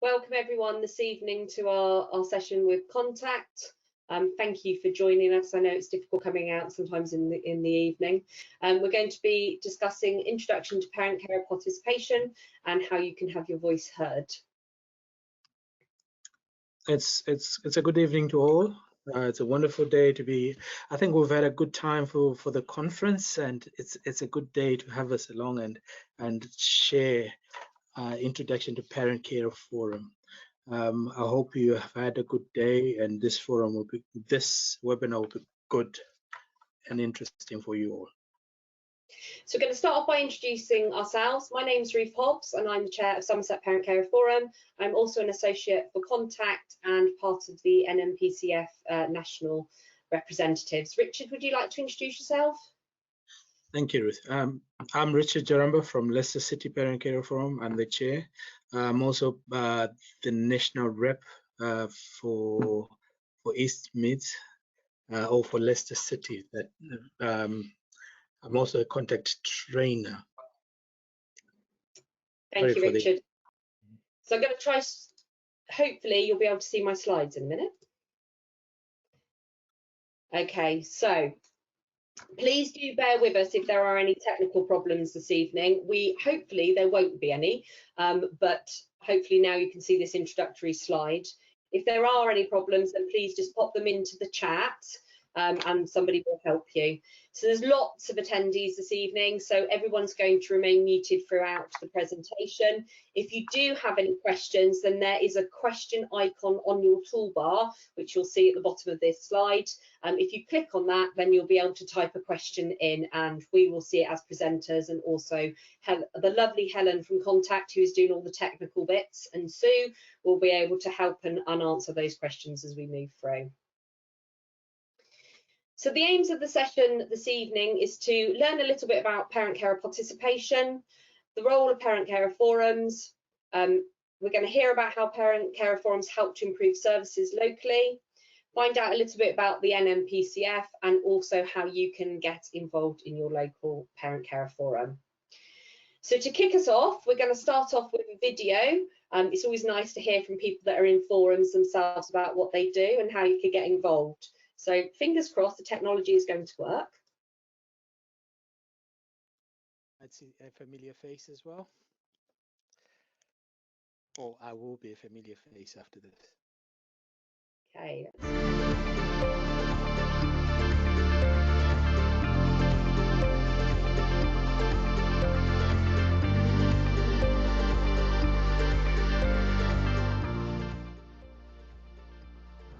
Welcome everyone this evening to our session with Contact. Thank you for joining us. I know it's difficult coming out sometimes in the evening. We're going to be discussing introduction to parent care participation and how you can have your voice heard. It's a good evening to all. It's a wonderful day to be. I think we've had a good time for the conference, and it's a good day to have us along and share introduction to Parent Care Forum. I hope you have had a good day, and this webinar will be good and interesting for you all. So we're going to start off by introducing ourselves. My name is Ruth Hobbs and I'm the chair of Somerset Parent Care Forum. I'm also an associate for Contact and part of the NNPCF national representatives. Richard, would you like to introduce yourself? Thank you, Ruth. I'm Richard Jaramba from Leicester City Parent Care Forum. I'm the chair. I'm also the national rep for East Mids or for Leicester City. I'm also a contact trainer. Thank you, Richard. So I'm going to try, hopefully you'll be able to see my slides in a minute. Okay, so please do bear with us if there are any technical problems this evening. Hopefully there won't be any, but hopefully now you can see this introductory slide. If there are any problems, then please just pop them into the chat and somebody will help you. So there's lots of attendees this evening, so everyone's going to remain muted throughout the presentation. If you do have any questions, then there is a question icon on your toolbar, which you'll see at the bottom of this slide. If you click on that, then you'll be able to type a question in and we will see it as presenters, and also the lovely Helen from Contact, who is doing all the technical bits, and Sue will be able to help and answer those questions as we move through. So the aims of the session this evening is to learn a little bit about parent carer participation, the role of parent carer forums. We're going to hear about how parent carer forums help to improve services locally, find out a little bit about the NNPCF, and also how you can get involved in your local parent carer forum. So to kick us off, we're going to start off with a video. It's always nice to hear from people that are in forums themselves about what they do and how you can get involved. So fingers crossed the technology is going to work. I'd see a familiar face as well. Or I will be a familiar face after this. Okay.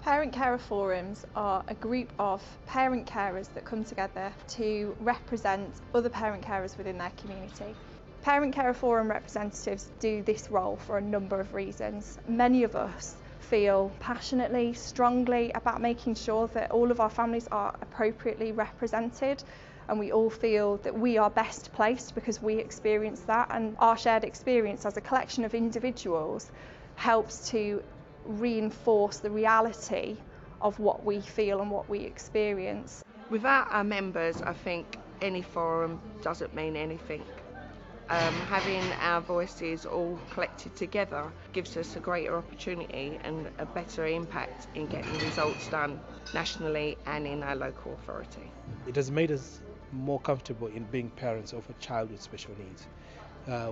Parent carer forums are a group of parent carers that come together to represent other parent carers within their community. Parent carer forum representatives do this role for a number of reasons. Many of us feel passionately, strongly about making sure that all of our families are appropriately represented, and we all feel that we are best placed because we experience that, and our shared experience as a collection of individuals helps to reinforce the reality of what we feel and what we experience. Without our members, I think any forum doesn't mean anything. Having our voices all collected together gives us a greater opportunity and a better impact in getting results done nationally and in our local authority. It has made us more comfortable in being parents of a child with special needs.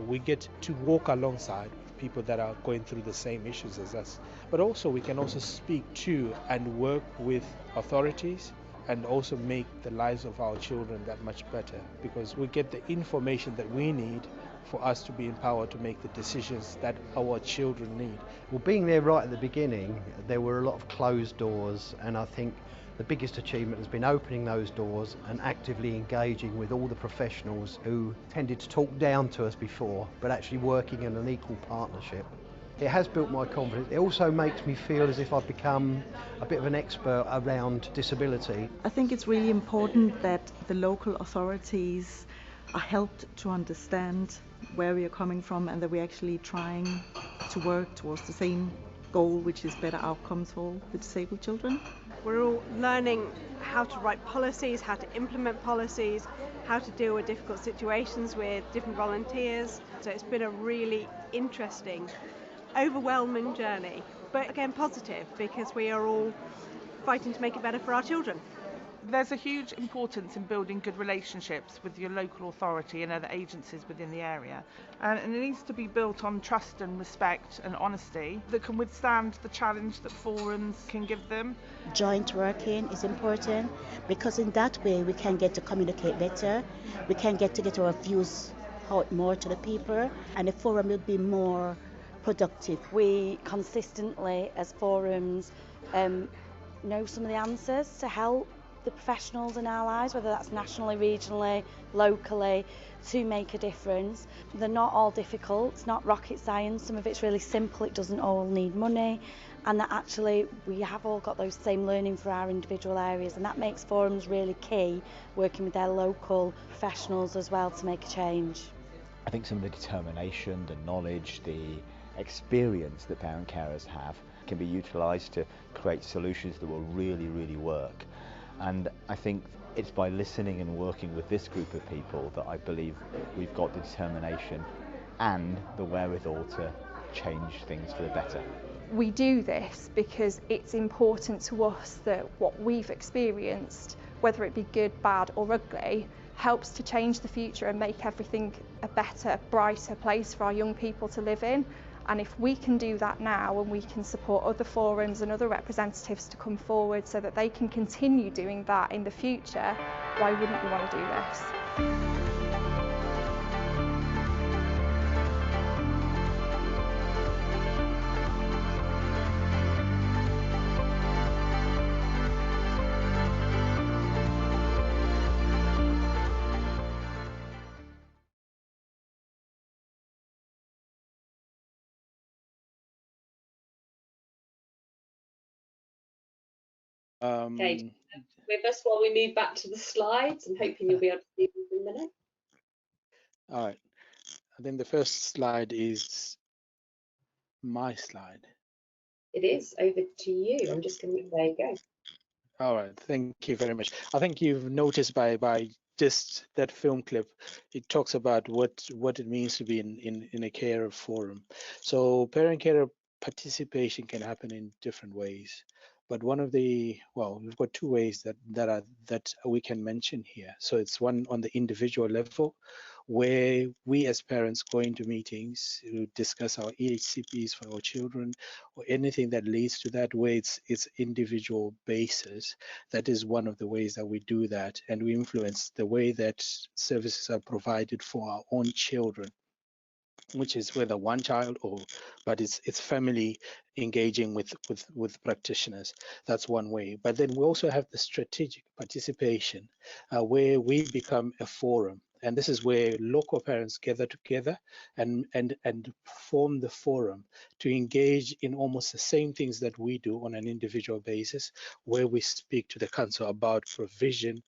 We get to walk alongside people that are going through the same issues as us, but also we can also speak to and work with authorities and also make the lives of our children that much better, because we get the information that we need for us to be empowered to make the decisions that our children need. Well, being there right at the beginning, there were a lot of closed doors, and I think the biggest achievement has been opening those doors and actively engaging with all the professionals who tended to talk down to us before, but actually working in an equal partnership. It has built my confidence. It also makes me feel as if I've become a bit of an expert around disability. I think it's really important that the local authorities are helped to understand where we are coming from and that we're actually trying to work towards the same goal, which is better outcomes for the disabled children. We're all learning how to write policies, how to implement policies, how to deal with difficult situations with different volunteers. So it's been a really interesting overwhelming journey, but again positive because we are all fighting to make it better for our children. There's a huge importance in building good relationships with your local authority and other agencies within the area, and it needs to be built on trust and respect and honesty that can withstand the challenge that forums can give them. Joint working is important because in that way we can get to communicate better, we can get our views out more to the people, and the forum will be more productive. We consistently as forums know some of the answers to help the professionals in our lives, whether that's nationally, regionally, locally, to make a difference. They're not all difficult, it's not rocket science, some of it's really simple, it doesn't all need money, and that actually we have all got those same learning for our individual areas, and that makes forums really key, working with their local professionals as well to make a change. I think some of the determination, the knowledge, the experience that parent carers have can be utilised to create solutions that will really, really work. And I think it's by listening and working with this group of people that I believe we've got the determination and the wherewithal to change things for the better. We do this because it's important to us that what we've experienced, whether it be good, bad or ugly, helps to change the future and make everything a better, brighter place for our young people to live in. And if we can do that now, and we can support other forums and other representatives to come forward so that they can continue doing that in the future, why wouldn't we want to do this? Okay, with us while we move back to the slides. I'm hoping you'll be able to see them in a minute. All right. I think the first slide is my slide. It is over to you. I'm just going to, there you go. All right, thank you very much. I think you've noticed by just that film clip, it talks about what it means to be in a carer forum. So parent carer participation can happen in different ways. But one of the, well, we've got two ways that we can mention here. So it's one on the individual level, where we as parents go into meetings to discuss our EHCPs for our children, or anything that leads to that, where it's individual basis. That is one of the ways that we do that, and we influence the way that services are provided for our own children, which is whether one child but it's family engaging with practitioners. That's one way. But then we also have the strategic participation, where we become a forum, and this is where local parents gather together and form the forum to engage in almost the same things that we do on an individual basis, where we speak to the council about provision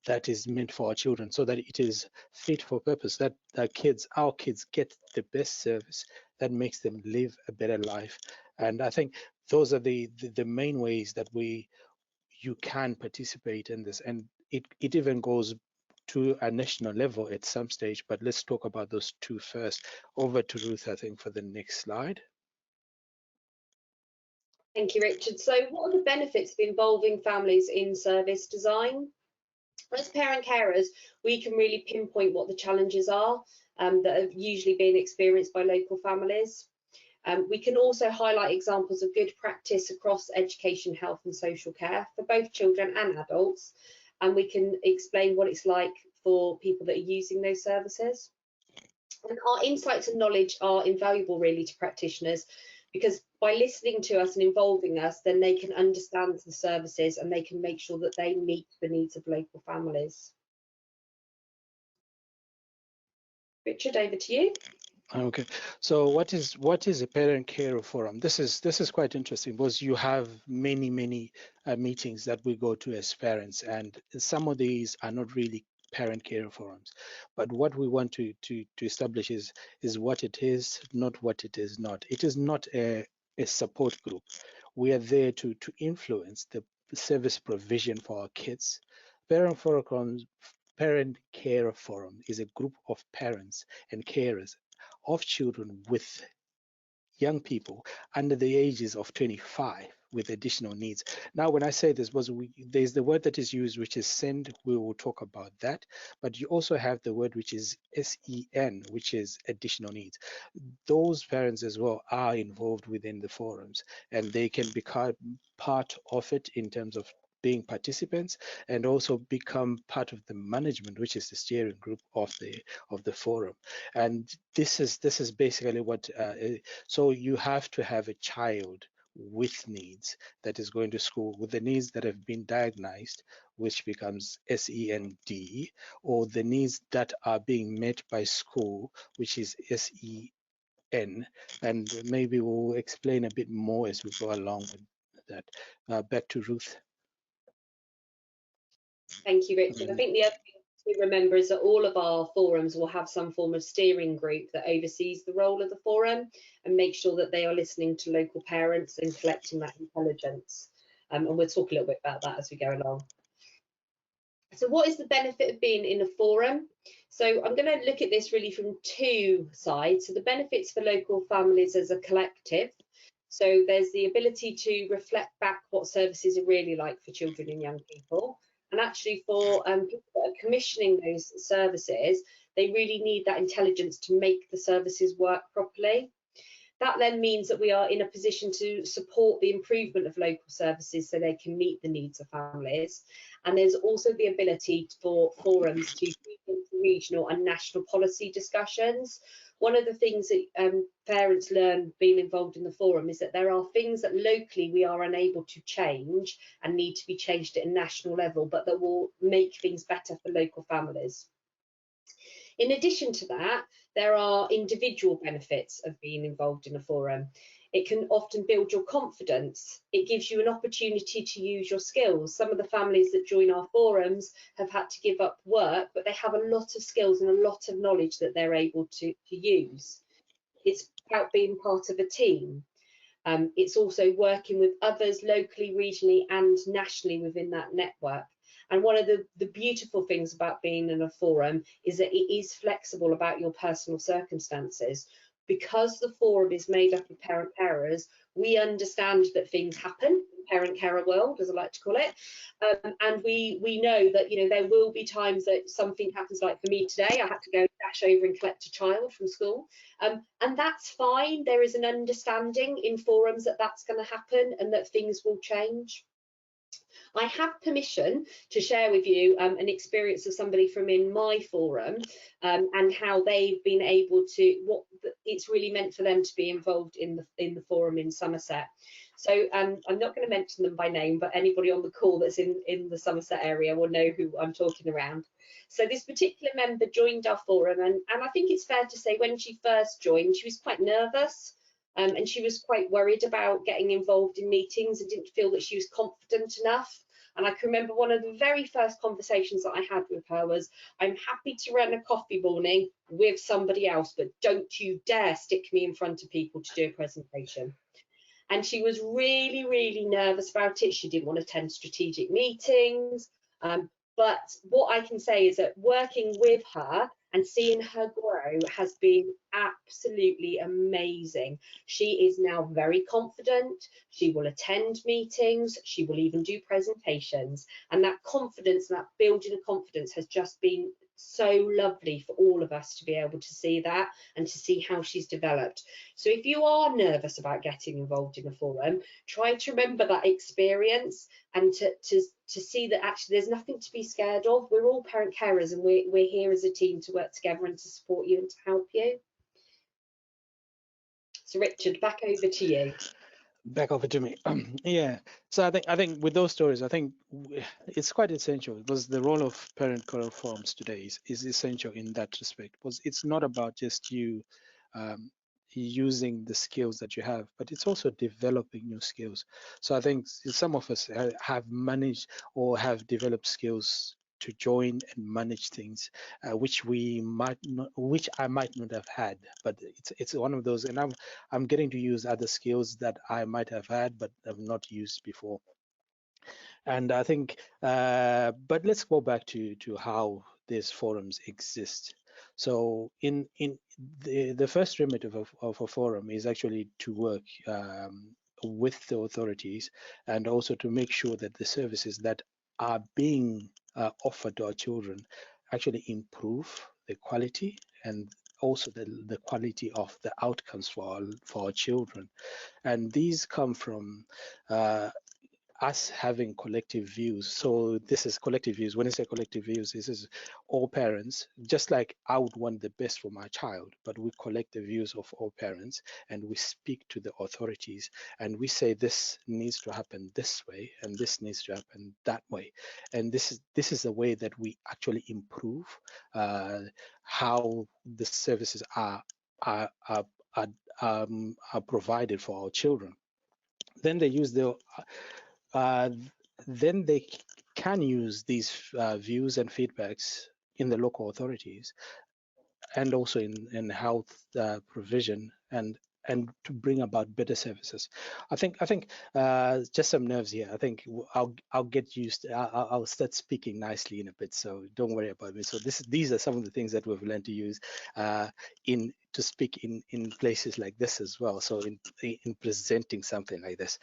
that is meant for our children, so that it is fit for purpose, that our kids get the best service that makes them live a better life. And I think those are the main ways that you can participate in this, and it even goes to a national level at some stage. But let's talk about those two first. Over to Ruth, I think, for the next slide. Thank you, Richard. So what are the benefits of involving families in service design? As parent carers, we can really pinpoint what the challenges are that are usually being experienced by local families. We can also highlight examples of good practice across education, health and social care for both children and adults, and we can explain what it's like for people that are using those services. And our insights and knowledge are invaluable really to practitioners, because by listening to us and involving us, then they can understand the services and they can make sure that they meet the needs of local families. Richard, over to you. Okay, so what is a parent carer forum? This is quite interesting, because you have many meetings that we go to as parents, and some of these are not really parent carer forums. But what we want to establish is what it is, not what it is not. It is not a support group. We are there to influence the service provision for our kids. Parent Carer Forum is a group of parents and carers of children with young people under the ages of 25 with additional needs. Now, when I say this, there's the word that is used, which is SEND. We will talk about that. But you also have the word which is SEN, which is additional needs. Those parents as well are involved within the forums, and they can become part of it in terms of being participants, and also become part of the management, which is the steering group of the forum. And this is basically what. So you have to have a child with needs that is going to school with the needs that have been diagnosed, which becomes SEND, or the needs that are being met by school, which is SEN. And maybe we'll explain a bit more as we go along with that. Back to Ruth. Thank you, Richard. I think the other thing to remember is that all of our forums will have some form of steering group that oversees the role of the forum and make sure that they are listening to local parents and collecting that intelligence. And we'll talk a little bit about that as we go along. So what is the benefit of being in a forum? So I'm going to look at this really from two sides. So the benefits for local families as a collective. So there's the ability to reflect back what services are really like for children and young people. And actually for people that are commissioning those services, they really need that intelligence to make the services work properly. That then means that we are in a position to support the improvement of local services so they can meet the needs of families. And there's also the ability for forums to feed into regional and national policy discussions. One of the things that parents learn being involved in the forum is that there are things that locally we are unable to change and need to be changed at a national level, but that will make things better for local families. In addition to that, there are individual benefits of being involved in a forum. It can often build your confidence. It gives you an opportunity to use your skills. Some of the families that join our forums have had to give up work, but they have a lot of skills and a lot of knowledge that they're able to use. It's about being part of a team. It's also working with others locally, regionally and nationally within that network. And one of the beautiful things about being in a forum is that it is flexible about your personal circumstances. Because the forum is made up of parent carers, we understand that things happen in parent carer world, as I like to call it. And we know that, you know, there will be times that something happens, like for me today, I had to go dash over and collect a child from school. And that's fine. There is an understanding in forums that that's going to happen and that things will change. I have permission to share with you an experience of somebody from in my forum and how they've been able to, what it's really meant for them to be involved in the forum in Somerset. So I'm not going to mention them by name, but anybody on the call that's in the Somerset area will know who I'm talking around. So this particular member joined our forum, and I think it's fair to say when she first joined, she was quite nervous. And she was quite worried about getting involved in meetings and didn't feel that she was confident enough. And I can remember one of the very first conversations that I had with her was, I'm happy to run a coffee morning with somebody else, but don't you dare stick me in front of people to do a presentation. And she was really, really nervous about it. She didn't want to attend strategic meetings. But what I can say is that working with her and seeing her grow has been absolutely amazing. She is now very confident. She will attend meetings. She will even do presentations. And that confidence, that building of confidence has just been so lovely for all of us to be able to see that and to see how she's developed. So if you are nervous about getting involved in a forum, try to remember that experience and to see that actually there's nothing to be scared of. We're all parent carers and we're here as a team to work together and to support you and to help you. So Richard, back over to you. Back over to me. Yeah. So I think with those stories, I think it's quite essential, because the role of parent carer forums today is essential in that respect, because it's not about just you using the skills that you have, but it's also developing new skills. So I think some of us have managed or have developed skills to join and manage things, which I might not have had, but it's one of those, and I'm getting to use other skills that I might have had but have not used before. And I think, but let's go back to how these forums exist. So in the first remit of a forum is actually to work with the authorities, and also to make sure that the services that are being offered to our children actually improve the quality, and also the quality of the outcomes for our children. And these come from us having collective views. So this is collective views. When I say collective views, this is all parents, just like I would want the best for my child, but we collect the views of all parents, and we speak to the authorities, and we say this needs to happen this way, and this needs to happen that way. And this is the way that we actually improve how the services are provided for our children. Then they use then they can use these views and feedbacks in the local authorities, and also in health provision, and to bring about better services. I think just some nerves here. I think I'll get used to, I'll start speaking nicely in a bit, so don't worry about me. So these are some of the things that we've learned to use to speak in places like this as well. So in presenting something like this,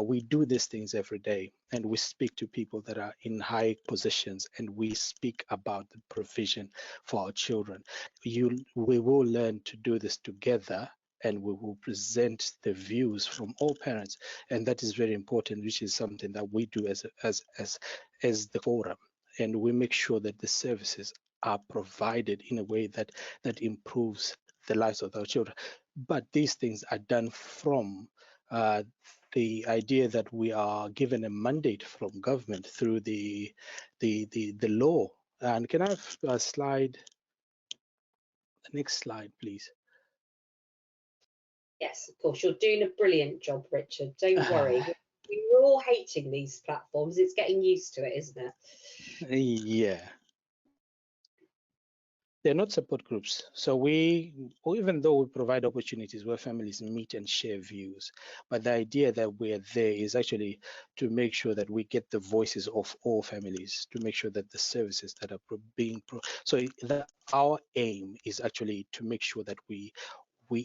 we do these things every day, and we speak to people that are in high positions, and we speak about the provision for our children. We will learn to do this together, and we will present the views from all parents, and that is very important, which is something that we do as the forum, and we make sure that the services are provided in a way that improves the lives of our children. But these things are done from the idea that we are given a mandate from government through the law. And can I have a slide? The next slide, please. Yes, of course. You're doing a brilliant job, Richard. Don't worry. We're all hating these platforms. It's getting used to it, isn't it? Yeah. They're not support groups. So even though we provide opportunities where families meet and share views, but the idea that we're there is actually to make sure that we get the voices of all families, to make sure that the services that are our aim is actually to make sure that we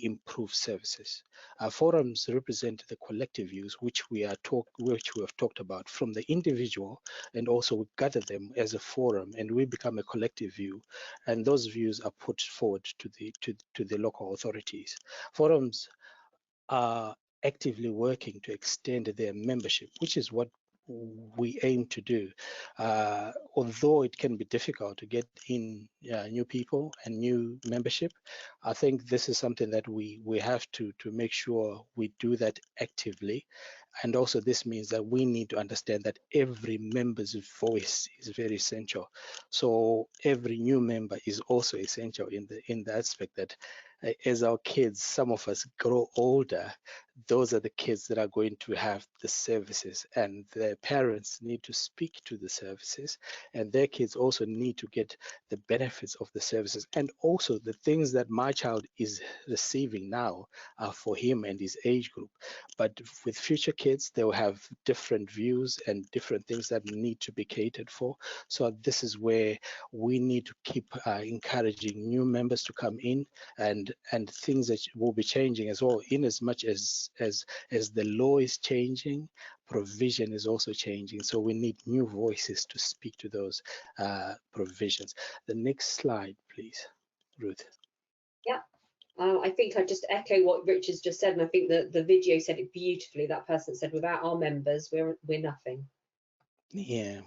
improve services. Forums represent the collective views which we have talked about from the individual, and also we gather them as a forum, and we become a collective view, and those views are put forward to the local authorities. Forums are actively working to extend their membership, which is what we aim to do. Although it can be difficult to get in new people and new membership, I think this is something that we have to make sure we do that actively. And also this means that we need to understand that every member's voice is very essential. So every new member is also essential in the aspect that as our kids, some of us grow older, those are the kids that are going to have the services, and their parents need to speak to the services, and their kids also need to get the benefits of the services. And also the things that my child is receiving now are for him and his age group. But with future kids, they will have different views and different things that need to be catered for. So this is where we need to keep encouraging new members to come in, and things that will be changing as well. In as much as the law is changing, provision is also changing. So we need new voices to speak to those provisions. The next slide, please, Ruth. Yeah. I think I just echo what Richard's just said, and I think that the video said it beautifully. That person said, without our members, we're nothing. Yeah,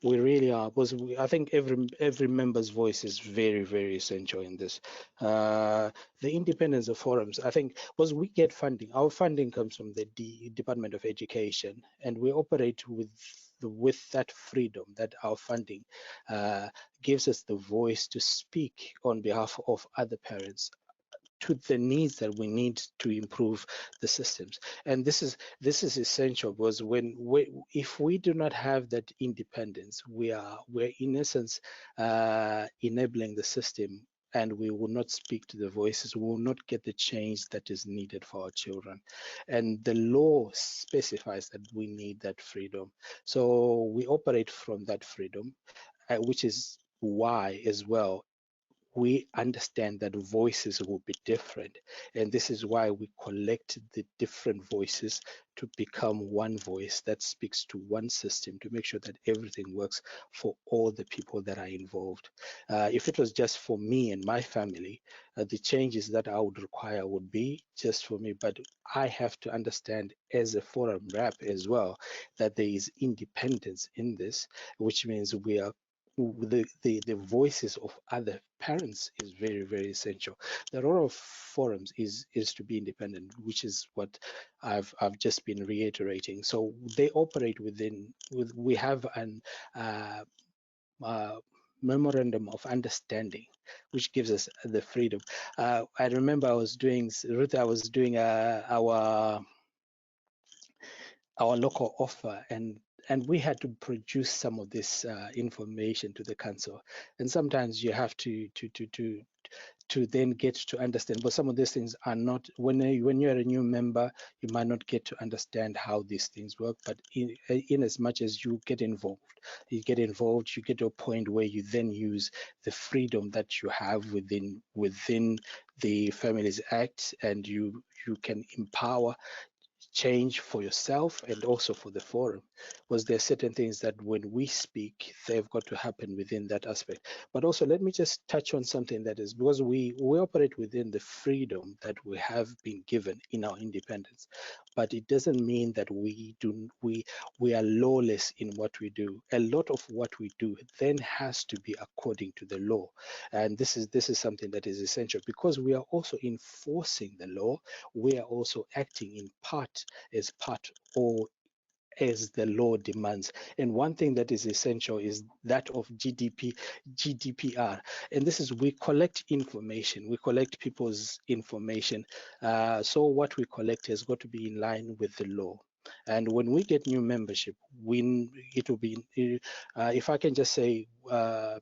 we really are, because I think every member's voice is very, very essential in this. The independence of forums, I think, because we get funding. Our funding comes from the Department of Education, and we operate with that freedom that our funding gives us the voice to speak on behalf of other parents to the needs that we need to improve the systems. And this is essential, because if we do not have that independence, we're in essence enabling the system, and we will not speak to the voices. We will not get the change that is needed for our children. And the law specifies that we need that freedom. So we operate from that freedom, which is why as well we understand that voices will be different, and this is why we collect the different voices to become one voice that speaks to one system, to make sure that everything works for all the people that are involved. If it was just for me and my family, the changes that I would require would be just for me, but I have to understand as a forum rep as well that there is independence in this, which means we are the voices of other parents is very, very essential. The role of forums is to be independent, which is what I've just been reiterating. So they operate we have an memorandum of understanding, which gives us the freedom. I remember I was doing our local offer, and we had to produce some of this information to the council, and sometimes you have to then get to understand, but some of these things are not, when you're a new member, you might not get to understand how these things work, but in as much as you get involved, you get to a point where you then use the freedom that you have within the Families Act, and you can empower change for yourself and also for the forum. Was there certain things that when we speak, they've got to happen within that aspect? But also, let me just touch on something that is, because we operate within the freedom that we have been given in our independence, but it doesn't mean that we are lawless in what we do. A lot of what we do then has to be according to the law, and this is something that is essential, because we are also enforcing the law. We are also acting in part as part or as the law demands. And one thing that is essential is that of GDPR. And this is, we collect information, we collect people's information. So what we collect has got to be in line with the law. And when we get new membership, it will be, if I can just say,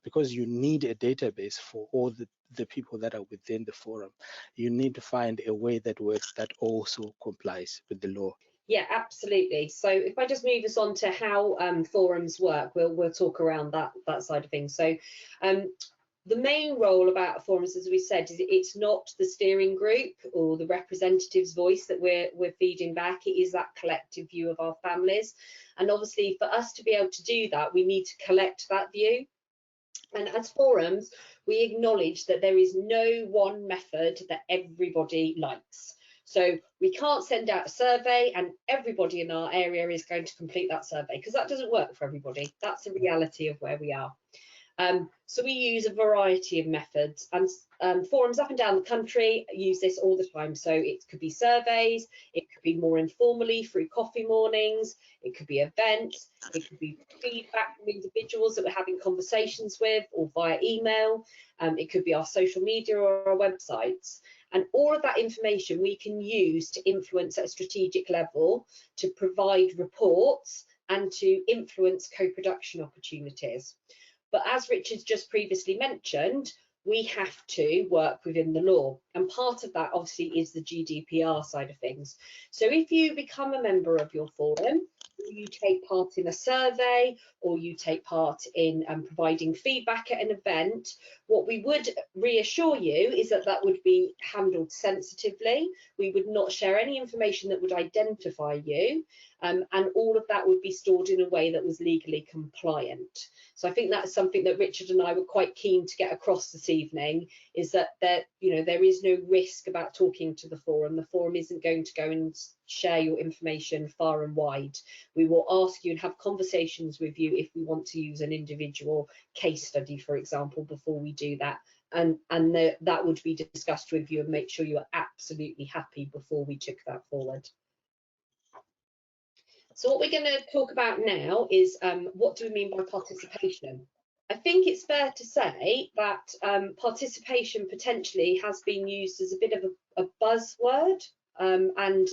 because you need a database for all the people that are within the forum, you need to find a way that works that also complies with the law. Yeah, absolutely. So if I just move us on to how forums work, we'll talk around that side of things. So the main role about forums, as we said, is it's not the steering group or the representative's voice that we're feeding back. It is that collective view of our families. And obviously, for us to be able to do that, we need to collect that view. And as forums, we acknowledge that there is no one method that everybody likes. So we can't send out a survey and everybody in our area is going to complete that survey, because that doesn't work for everybody. That's the reality of where we are. So we use a variety of methods, and forums up and down the country use this all the time. So it could be surveys, it could be more informally through coffee mornings, it could be events, it could be feedback from individuals that we're having conversations with, or via email. It could be our social media or our websites. And all of that information we can use to influence at a strategic level, to provide reports and to influence co-production opportunities. But as Richard's just previously mentioned, we have to work within the law. And part of that obviously is the GDPR side of things. So if you become a member of your forum, you take part in a survey, or you take part in providing feedback at an event, what we would reassure you is that that would be handled sensitively. We would not share any information that would identify you, and all of that would be stored in a way that was legally compliant. So I think that's something that Richard and I were quite keen to get across this evening, is that there is no risk about talking to the forum. The forum isn't going to go and share your information far and wide. We will ask you and have conversations with you if we want to use an individual case study, for example, before we do that. And that would be discussed with you and make sure you are absolutely happy before we took that forward. So what we're going to talk about now is what do we mean by participation? I think it's fair to say that participation potentially has been used as a bit of a buzzword, and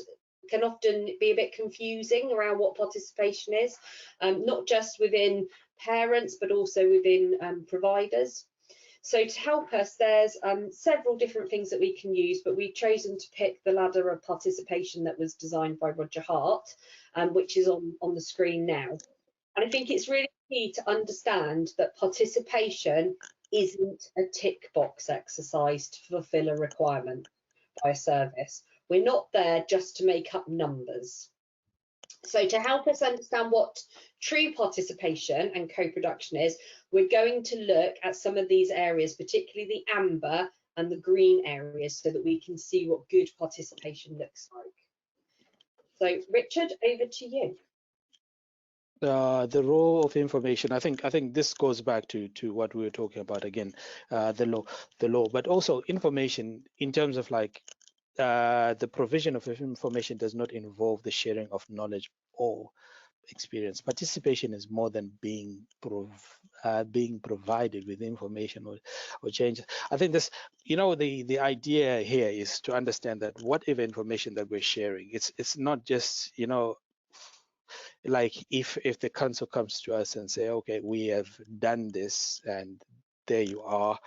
can often be a bit confusing around what participation is, not just within parents but also within providers. So to help us, there's several different things that we can use, but we've chosen to pick the ladder of participation that was designed by Roger Hart, which is on the screen now. And I think it's really key to understand that participation isn't a tick box exercise to fulfill a requirement by a service. We're not there just to make up numbers. So to help us understand what true participation and co-production is, we're going to look at some of these areas, particularly the amber and the green areas, so that we can see what good participation looks like. So Richard, over to you. The role of information, I think this goes back to what we were talking about again, the law, but also information in terms of like the provision of information does not involve the sharing of knowledge or experience. Participation is more than being provided with information or changes. I think this, you know, the idea here is to understand that whatever information that we're sharing, it's not just, you know, like if the council comes to us and say, okay, we have done this and there you are,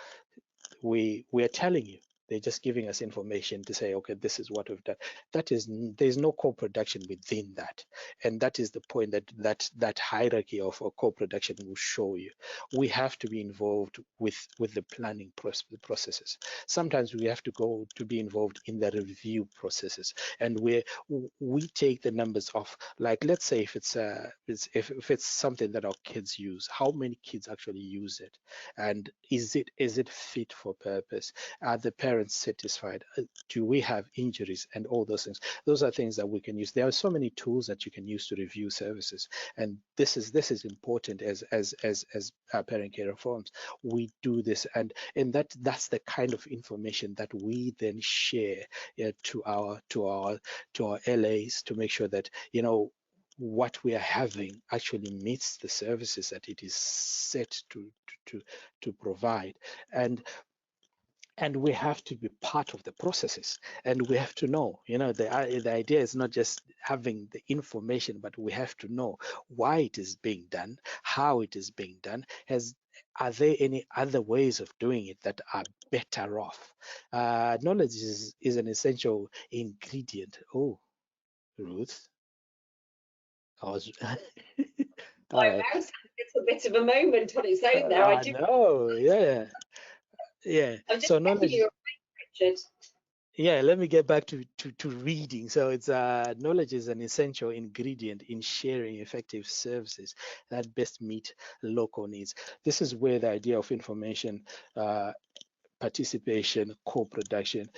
we are telling you. They're just giving us information to say, okay, this is what we've done. There's no co-production within that, and that is the point that hierarchy of co-production will show you. We have to be involved with the planning processes. Sometimes we have to be involved in the review processes, and we take the numbers off. Like, let's say if it's something that our kids use, how many kids actually use it, and is it fit for purpose? Are the parents satisfied? Do we have injuries and all those things? Those are things that we can use. There are so many tools that you can use to review services, and this is important as parent care reforms. We do this, and that's the kind of information that we then share to our LAs to make sure that, you know, what we are having actually meets the services that it is set to provide. And we have to be part of the processes, and we have to know, you know, the idea is not just having the information, but we have to know why it is being done, how it is being done. Are there any other ways of doing it that are better off? Knowledge is an essential ingredient. Oh, Ruth. I was My mouse had a little bit of a moment on its own there. I know, yeah. I'm just So knowledge. you, Richard. Yeah, let me get back to reading. So it's knowledge is an essential ingredient in sharing effective services that best meet local needs. This is where the idea of information, participation, co-production,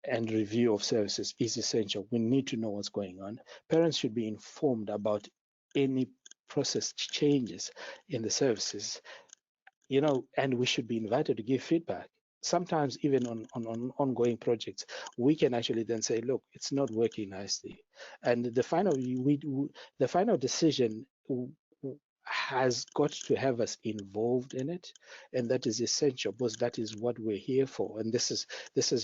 and review of services is essential. We need to know what's going on. Parents should be informed about any process changes in the services, you know, and we should be invited to give feedback. Sometimes even on ongoing projects, we can actually then say, look, it's not working nicely. And the final decision has got to have us involved in it, and that is essential because that is what we're here for. And this is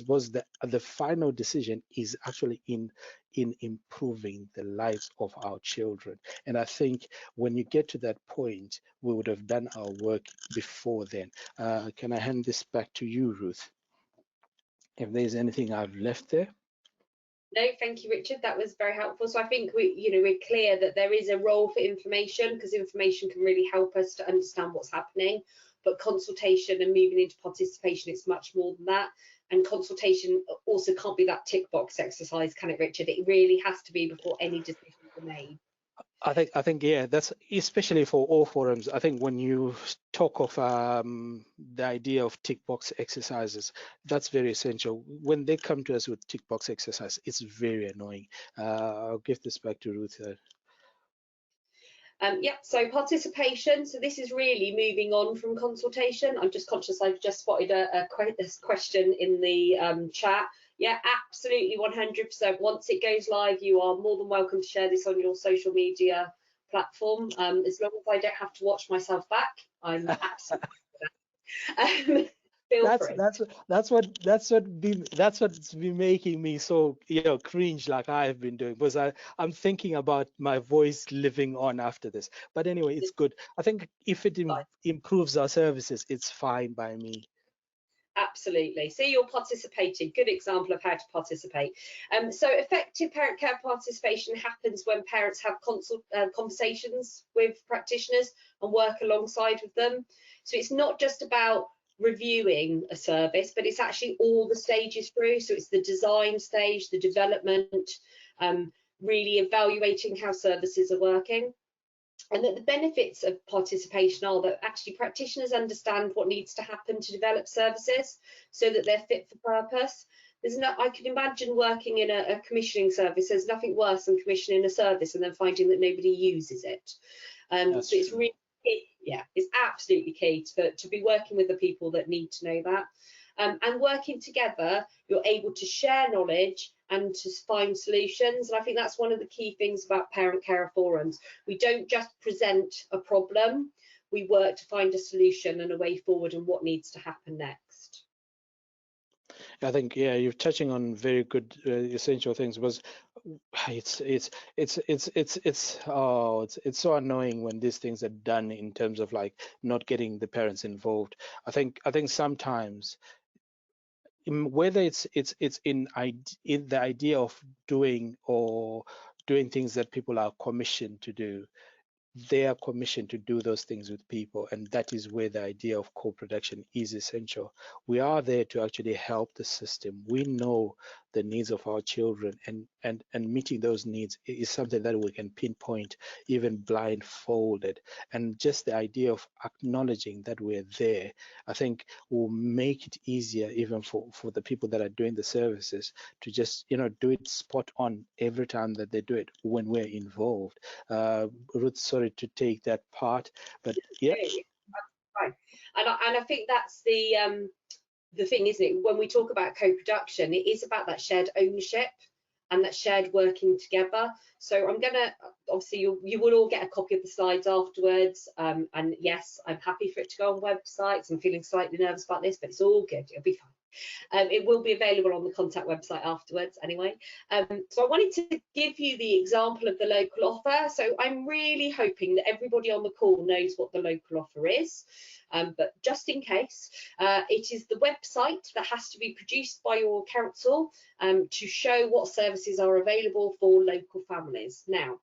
was the final decision is actually in improving the lives of our children. And I think when you get to that point, we would have done our work before then. Can I hand this back to you, Ruth, if there's anything I've left there? No, thank you, Richard. That was very helpful. So I think we're clear that there is a role for information, because information can really help us to understand what's happening. But consultation and moving into participation, it's much more than that. And consultation also can't be that tick box exercise, can it, Richard? It really has to be before any decisions are made. I think yeah, that's especially for all forums. I think when you talk of the idea of tick box exercises, that's very essential. When they come to us with tick box exercise, it's very annoying. I'll give this back to Ruth. Yeah, so participation. So this is really moving on from consultation. I'm just conscious I've just spotted a question in the chat. Yeah, absolutely, 100%. Once it goes live, you are more than welcome to share this on your social media platform. As long as I don't have to watch myself back, I'm absolutely that's what's been making me so, you know, cringe, like I've been doing, because I'm thinking about my voice living on after this. But anyway, it's good. I think if it improves our services, it's fine by me. Absolutely. So you're participating. Good example of how to participate. So effective parent care participation happens when parents have conversations with practitioners and work alongside with them. So it's not just about reviewing a service, but it's actually all the stages through. So it's the design stage, the development, really evaluating how services are working. And that the benefits of participation are that actually practitioners understand what needs to happen to develop services so that they're fit for purpose. I can imagine working in a commissioning service. There's nothing worse than commissioning a service and then finding that nobody uses it. So it's really, it's absolutely key to be working with the people that need to know that. And working together, you're able to share knowledge and to find solutions. And I think that's one of the key things about parent carer forums. We don't just present a problem, we work to find a solution and a way forward and what needs to happen next. I think, yeah, you're touching on very good essential things. Was it's so annoying when these things are done in terms of like not getting the parents involved. I think sometimes, whether it's in the idea of doing things that people are commissioned to do, they are commissioned to do those things with people, and that is where the idea of co-production is essential. We are there to actually help the system. We know the needs of our children, and meeting those needs is something that we can pinpoint even blindfolded. And just the idea of acknowledging that we're there, I think, will make it easier even for the people that are doing the services to just do it spot on every time that they do it when we're involved. Ruth, sorry to take that part, but yeah. Right. And I think that's the thing, isn't it? When we talk about co-production, it is about that shared ownership and that shared working together. So I'm gonna, obviously you will all get a copy of the slides afterwards, and yes, I'm happy for it to go on websites. I'm feeling slightly nervous about this, but it's all good, it'll be fine. It will be available on the contact website afterwards anyway. So I wanted to give you the example of the local offer. So I'm really hoping that everybody on the call knows what the local offer is. But just in case, it is the website that has to be produced by your council to show what services are available for local families. Now,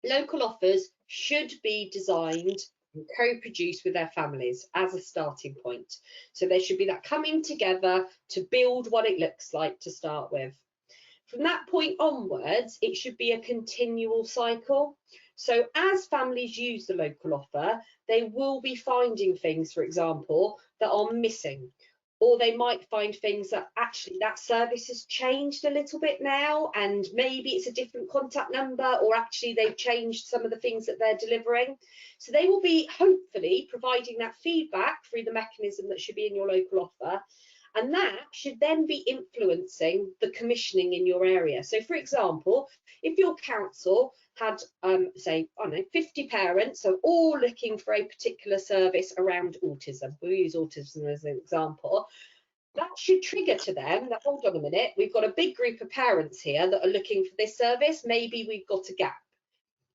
local offers should be designed and co-produced with their families as a starting point. So there should be that coming together to build what it looks like to start with. From that point onwards, it should be a continual cycle. So as families use the local offer, they will be finding things, for example, that are missing, or they might find things that actually that service has changed a little bit now, and maybe it's a different contact number, or actually they've changed some of the things that they're delivering. So they will be hopefully providing that feedback through the mechanism that should be in your local offer. And that should then be influencing the commissioning in your area. So, for example, if your council had, say, I don't know, 50 parents, so all looking for a particular service around autism, we'll use autism as an example, that should trigger to them that, hold on a minute, we've got a big group of parents here that are looking for this service, maybe we've got a gap.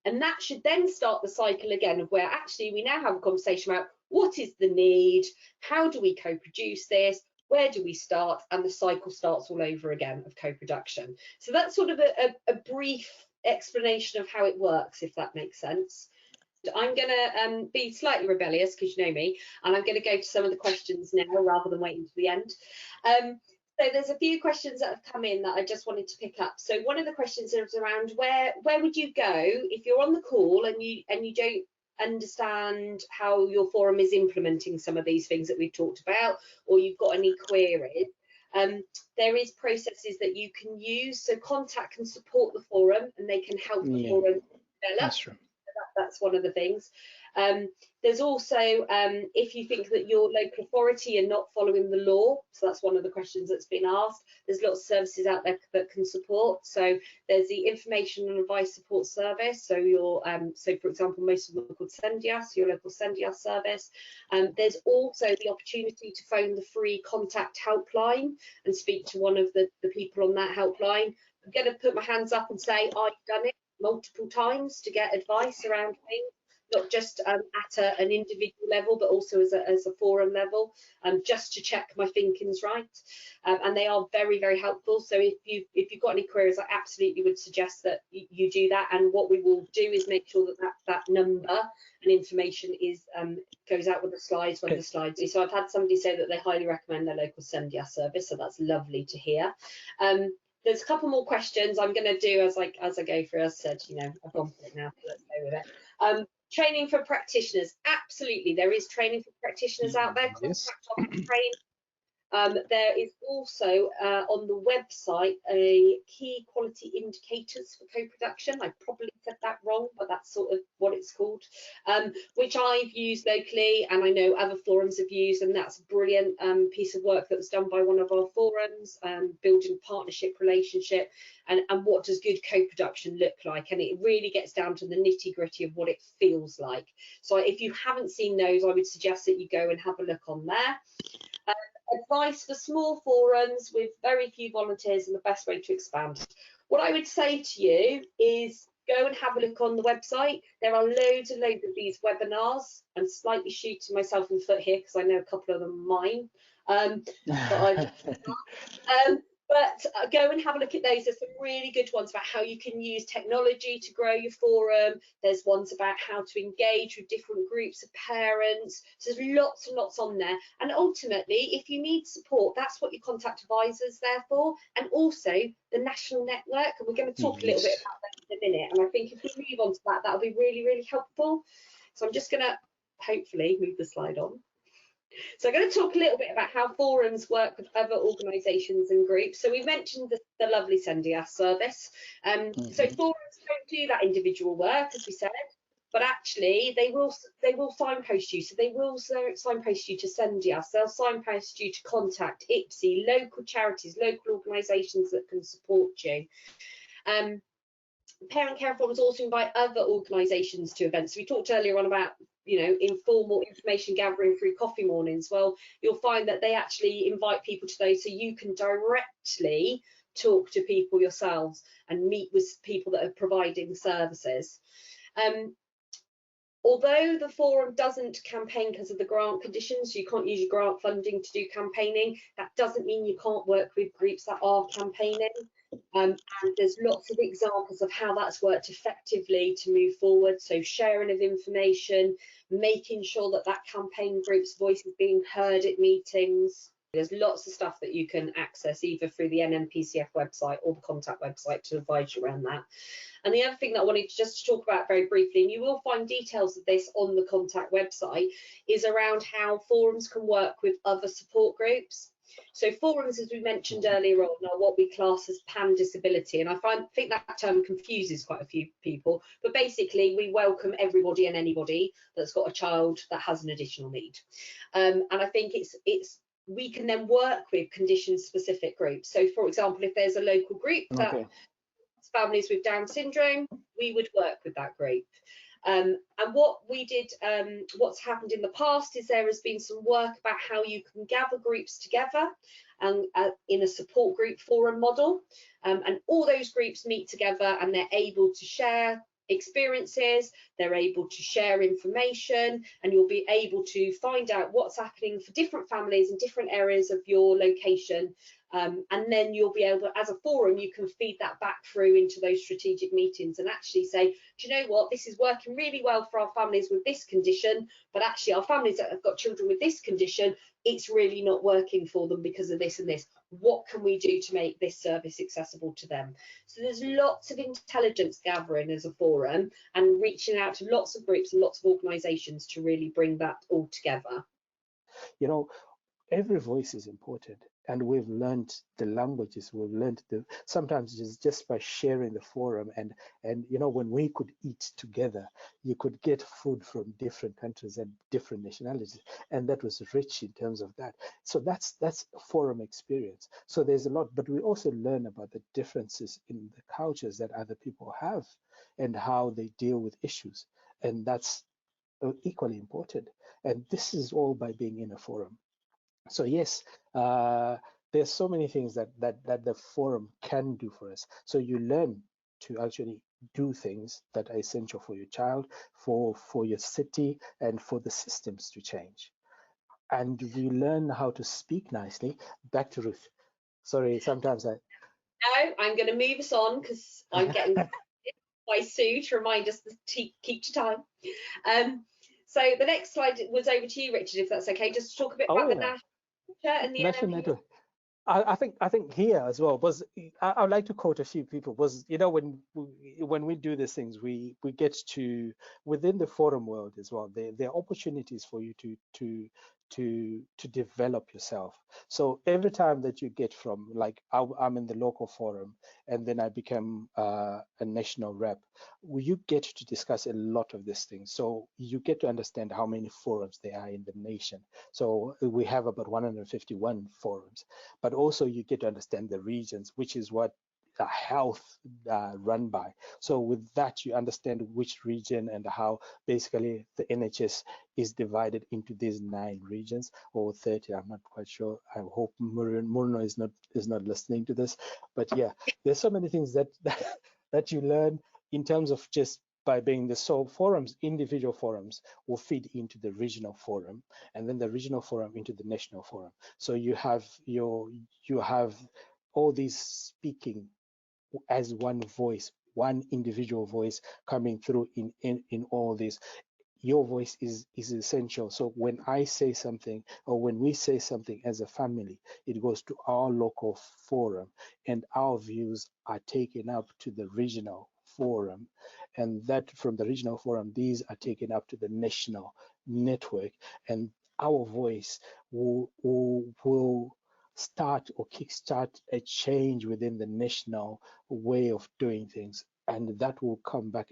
And that should then start the cycle again of where actually we now have a conversation about what is the need, how do we co-produce this, where do we start, and the cycle starts all over again of co-production. So that's sort of a brief explanation of how it works, if that makes sense. I'm going to be slightly rebellious, because you know me, and I'm going to go to some of the questions now rather than waiting to the end. So there's a few questions that have come in that I just wanted to pick up. So one of the questions is around where would you go if you're on the call and you don't understand how your forum is implementing some of these things that we've talked about, or you've got any queries. There is processes that you can use, so contact can support the forum and they can help the forum develop. That's true. That's one of the things. There's also if you think that your local authority are not following the law, so that's one of the questions that's been asked. There's lots of services out there that can support. So there's the information and advice support service. So your so for example, most of them are called Sendias, your local Sendias service. There's also the opportunity to phone the free contact helpline and speak to one of the people on that helpline. I'm going to put my hands up and say I've done it multiple times to get advice around things. not just at an individual level, but also as a forum level, just to check my thinking's right. And they are very, very helpful. So if you've got any queries, I absolutely would suggest that you do that. And what we will do is make sure that number and information is goes out with the slides when the slides. So I've had somebody say that they highly recommend their local SENDIA service, so that's lovely to hear. There's a couple more questions I'm going to do as I go through. As I said, you know, I've gone for it now, so let's go with it. Training for practitioners, absolutely, there is training for practitioners out there. Contact on the train. There is also on the website a key quality indicators for co-production. I probably said that wrong, but that's sort of what it's called, which I've used locally, and I know other forums have used, and that's a brilliant piece of work that was done by one of our forums, building partnership relationship, and what does good co-production look like, and it really gets down to the nitty-gritty of what it feels like. So if you haven't seen those, I would suggest that you go and have a look on there. Advice for small forums with very few volunteers and the best way to expand. What I would say to you is go and have a look on the website. There are loads and loads of these webinars. I'm slightly shooting myself in the foot here because I know a couple of them are mine. But go and have a look at those. There's some really good ones about how you can use technology to grow your forum. There's ones about how to engage with different groups of parents. So there's lots and lots on there. And ultimately, if you need support, that's what your contact advisor's there for. And also the national network. And we're going to talk a little bit about that in a minute. And I think if we move on to that, that'll be really, really helpful. So I'm just going to hopefully move the slide on. So I'm going to talk a little bit about how forums work with other organisations and groups. So we mentioned the lovely SENDIA service. So forums don't do that individual work, as we said, but actually they will signpost you. So they will signpost you to SENDIA. They'll signpost you to contact IPSI, local charities, local organisations that can support you. Parent Care Forums also invite other organisations to events. So we talked earlier on about, you know, informal information gathering through coffee mornings. Well, you'll find that they actually invite people to those, so you can directly talk to people yourselves and meet with people that are providing services. Although the forum doesn't campaign because of the grant conditions, you can't use your grant funding to do campaigning, that doesn't mean you can't work with groups that are campaigning. And there's lots of examples of how that's worked effectively to move forward. So sharing of information, making sure that that campaign group's voice is being heard at meetings. There's lots of stuff that you can access either through the NNPCF website or the contact website to advise you around that. And the other thing that I wanted just to talk about very briefly, and you will find details of this on the contact website, is around how forums can work with other support groups. So forums, as we mentioned earlier on, are what we class as pan-disability, and I think that term confuses quite a few people, but basically we welcome everybody and anybody that's got a child that has an additional need. And I think we can then work with condition-specific groups. So for example, if there's a local group that families with Down syndrome, we would work with that group. And what we did, what's happened in the past is there has been some work about how you can gather groups together and in a support group forum model, and all those groups meet together and they're able to share experiences, they're able to share information, and you'll be able to find out what's happening for different families in different areas of your location. And then you'll be able, as a forum, you can feed that back through into those strategic meetings and actually say, do you know what, this is working really well for our families with this condition, but actually our families that have got children with this condition, it's really not working for them because of this and this. What can we do to make this service accessible to them? So there's lots of intelligence gathering as a forum and reaching out to lots of groups and lots of organisations to really bring that all together. You know, every voice is important. And we've learned the languages, we've learned sometimes it's just by sharing the forum, and you know, when we could eat together, you could get food from different countries and different nationalities, and that was rich in terms of that. So that's forum experience. So there's a lot, but we also learn about the differences in the cultures that other people have and how they deal with issues, and that's equally important. And this is all by being in a forum. So yes, there's so many things that the forum can do for us. So you learn to actually do things that are essential for your child, for your city, and for the systems to change. And we learn how to speak nicely. Back to Ruth. Sorry, sometimes I... No, I'm going to move us on because I'm getting by Sue to remind us to keep to time. So the next slide was over to you, Richard, if that's okay, just to talk a bit about the national and the national NNPCF. network. I think here as well was, I would like to quote a few people, was, you know, when we do these things, we get to, within the forum world as well, there are opportunities for you to develop yourself. So every time that you get from, like, I'm in the local forum and then I become a national rep, you get to discuss a lot of these things. So you get to understand how many forums there are in the nation. So we have about 151 forums, but also you get to understand the regions, which is what health run by. So with that, you understand which region and how basically the NHS is divided into these 9 regions or 30. I'm not quite sure. I hope Murno is not listening to this. But yeah, there's so many things that you learn in terms of just by being the forums. Individual forums will feed into the regional forum, and then the regional forum into the national forum. So you have all these speaking as one voice, one individual voice coming through in all this. Your voice is essential. So when I say something, or when we say something as a family, it goes to our local forum, and our views are taken up to the regional forum, and that from the regional forum, these are taken up to the national network, and our voice will start or kickstart a change within the national way of doing things, and that will come back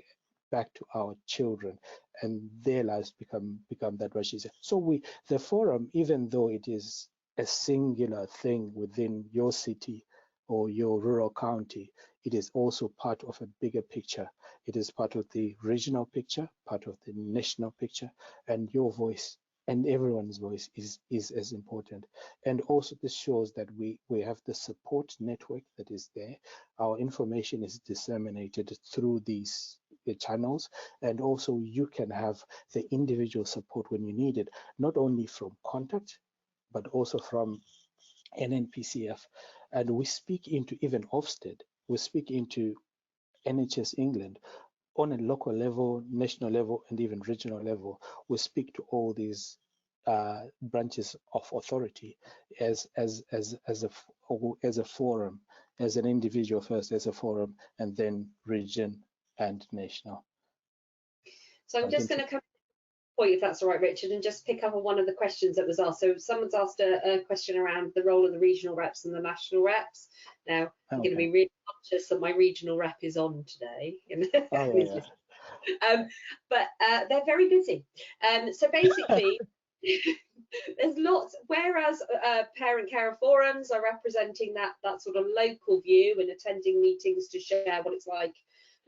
to our children, and their lives become that what she said. So the forum, even though it is a singular thing within your city or your rural county, it is also part of a bigger picture. It is part of the regional picture, part of the national picture, and your voice and everyone's voice is as important. And also this shows that we have the support network that is there. Our information is disseminated through these channels, and also you can have the individual support when you need it, not only from contact, but also from NNPCF. And we speak into even Ofsted, we speak into NHS England on a local level, national level, and even regional level. We speak to all these branches of authority as a forum, as an individual first, as a forum, and then region and national. So I'm just going to come to the point, if that's all right, Richard, and just pick up on one of the questions that was asked. So someone's asked a question around the role of the regional reps and the national reps. Now, I'm going to be really conscious that my regional rep is on today. But they're very busy. So basically, there's lots, whereas parent carer forums are representing that sort of local view and attending meetings to share what it's like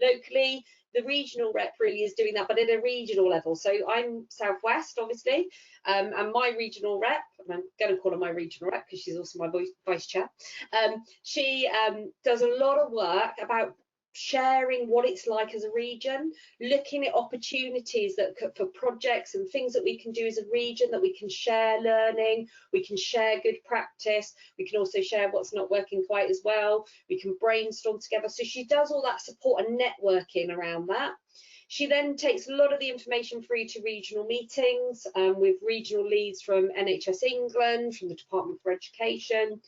locally, the regional rep really is doing that, but at a regional level. So I'm Southwest, obviously, and my regional rep, and I'm going to call her my regional rep because she's also my vice chair, she does a lot of work about sharing what it's like as a region, looking at opportunities that for projects and things that we can do as a region, that we can share learning, we can share good practice, we can also share what's not working quite as well, we can brainstorm together. So she does all that support and networking around that. She then takes a lot of the information through to regional meetings with regional leads from NHS England, from the Department for Education,